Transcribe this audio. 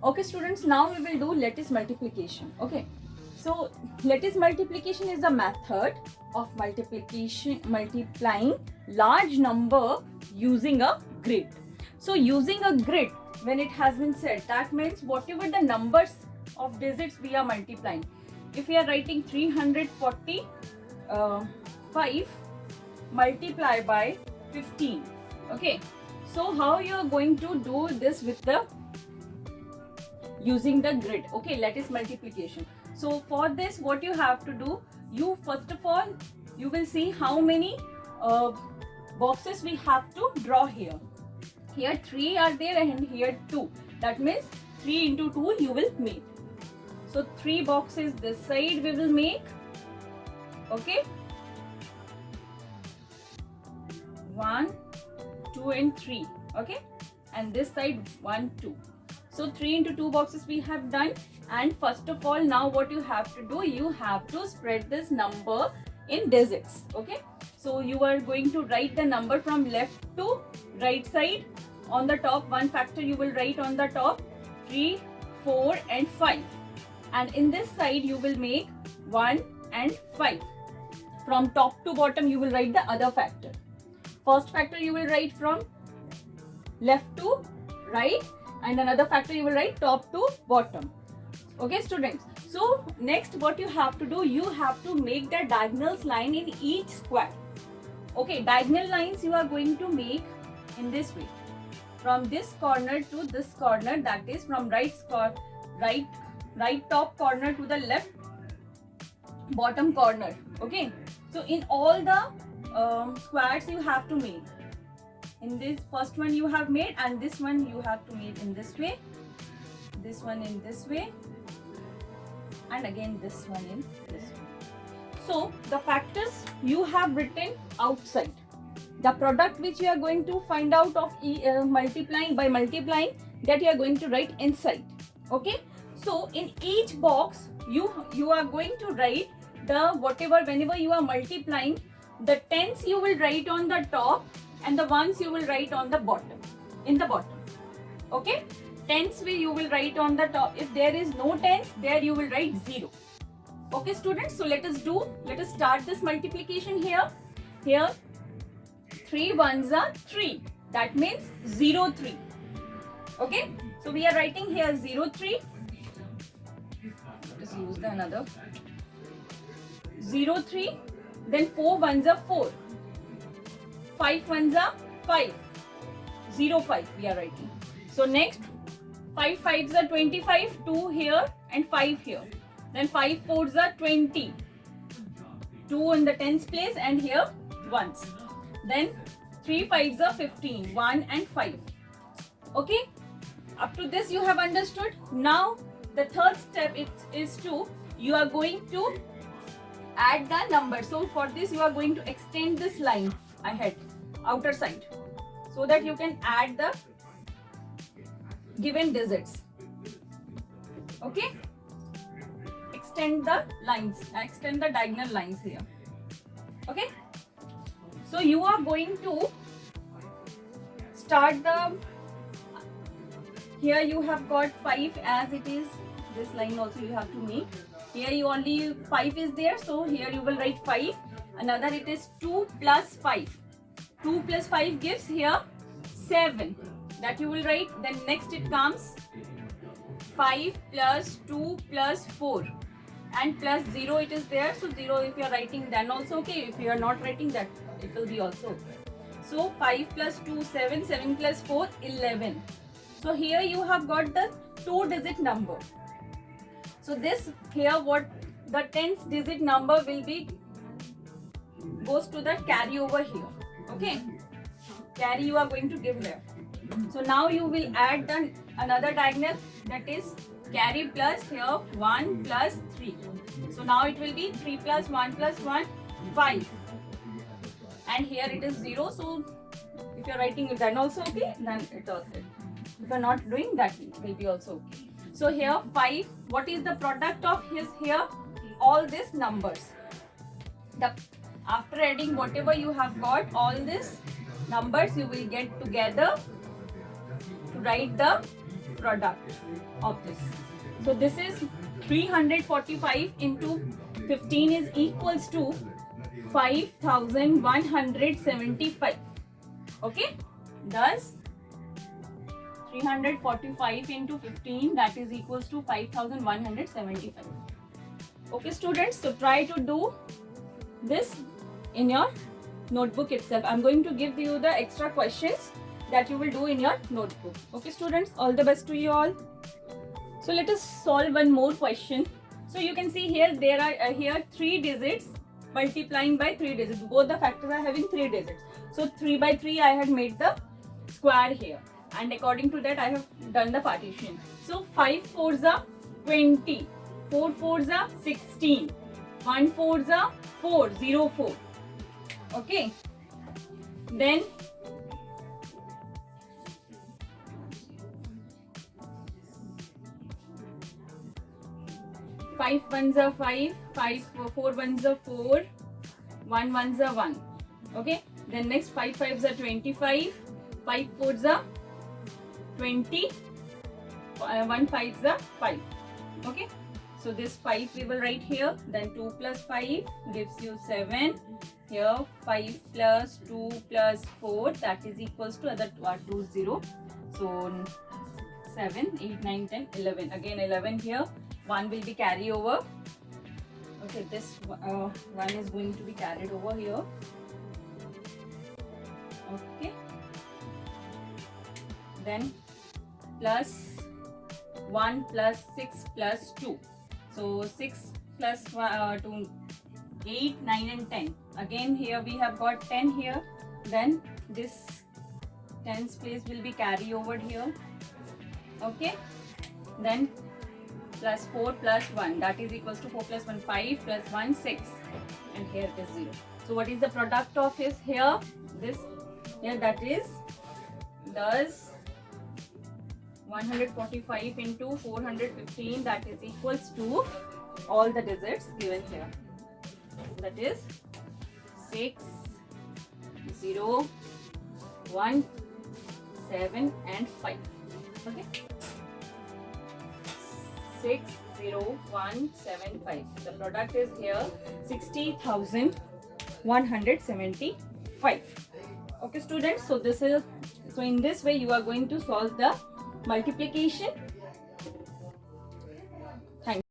Okay students, now we will do lattice multiplication. Okay, so lattice multiplication is a method of multiplying large number using a grid. So using a grid, when it has been said, that means whatever the numbers of digits we are multiplying. If we are writing 345 multiply by 15. Okay, so how you are going to do this with the using the grid? Okay, lattice multiplication. So for this, what you have to do, you first of all, you will see how many boxes we have to draw here. Here 3 are there and here 2. That means 3 into 2 you will make. So 3 boxes this side we will make. Okay, 1, 2 and 3. Okay, and this side 1, 2. So 3 into 2 boxes we have done. And first of all, now what you have to do, you have to spread this number in digits. Okay, so you are going to write the number from left to right side. On the top, one factor you will write on the top 3, 4 and 5. And in this side you will make 1 and 5. From top to bottom you will write the other factor. First factor you will write from left to right, and another factor you will write top to bottom. Okay students, so next what you have to do, you have to make the diagonals line in each square. Okay, diagonal lines you are going to make in this way, from this corner to this corner, that is from right top corner to the left bottom corner. Okay, so in all the squares you have to make. In this first one you have made, and this one you have to make in this way, this one in this way, and again this one in this way. So the factors you have written outside. The product which you are going to find out of multiplying, that you are going to write inside. Okay, so in each box you are going to write the whatever, whenever you are multiplying, the tens you will write on the top and the ones you will write on the bottom, in the bottom. Okay, tens you will write on the top. If there is no tens, there you will write 0. Okay students, so let us start this multiplication here. Here 3 ones are 3, that means 0, 3. Okay, so we are writing here 0, 3. Just use the another 0, 3. Then 4 ones are 4, 5 ones are 5, 0, 5 we are writing. So next 5 fives are 25, 2 here and 5 here. Then 5 fours are 20, 2 in the tens place and here ones. Then 3 fives are 15, 1 and 5. Okay, up to this you have understood. Now the third step is to, you are going to add the number. So for this you are going to extend this line ahead, outer side, so that you can add the given digits. Okay, extend the lines, extend the diagonal lines here. Okay, so you are going to start the, here you have got 5 as it is, this line also you have to make. Here you only 5 is there, so here you will write 5. Another it is 2 plus 5. 2 plus 5 gives here 7, that you will write. Then next it comes 5 plus 2 plus 4 and plus 0 it is there. So 0 if you are writing then also okay, if you are not writing that it will be also okay. So 5 plus 2 7, 7 plus 4 11. So here you have got the 2-digit number. So this here, what the 10th digit number will be, goes to the carry over here. Okay, carry you are going to give there. So now you will add the another diagonal, that is carry plus here 1 plus 3. So now it will be 3 plus 1 plus 1, 5. And here it is 0. So if you are writing it then also okay, then it also. If you are not doing that, it will be also okay. So here 5, what is the product of his here? All these numbers. After adding whatever you have got, all these numbers you will get together to write the product of this. So this is 345 into 15 is equals to 5175. Okay, thus 345 into 15, that is equals to 5175. Okay students, so try to do this in your notebook itself. I'm going to give you the extra questions that you will do in your notebook. Okay students, all the best to you all. So let us solve one more question. So you can see here there are here 3 digits multiplying by 3 digits. Both the factors are having 3 digits. So 3 by 3 I had made the square here, and according to that I have done the partition. So 5 4s are 20, 4 4s are 16, 1 4s are 4, 0 4. Okay, then 5 1s are 5, 4 1s are 4, 1 1s are 1. Okay, then next 5 5s are 25, 5 4s are 20, 1 5s are 5. Okay, so this 5 we will write here. Then 2 plus 5 gives you 7. Here 5 plus 2 plus 4, that is equals to other 2 0. So 7, 8, 9, 10, 11. Again 11 here. 1 will be carry over. Okay, this 1 is going to be carried over here. Okay, then plus 1 plus 6 plus 2. So 6 plus 2, 8, 9 and 10. Again here we have got 10 here. Then this 10's place will be carry over here. Okay, then plus 4 plus 1, that is equals to 4 plus 1 5 plus 1 6, and here it is 0. So what is the product of his here? This here, that is thus 145 into 415, that is equals to all the digits given here, that is 6 0 1 7 and 5. Okay, 6 0 1 7 5. The product is here 60,175. Okay students, so in this way you are going to solve the multiplication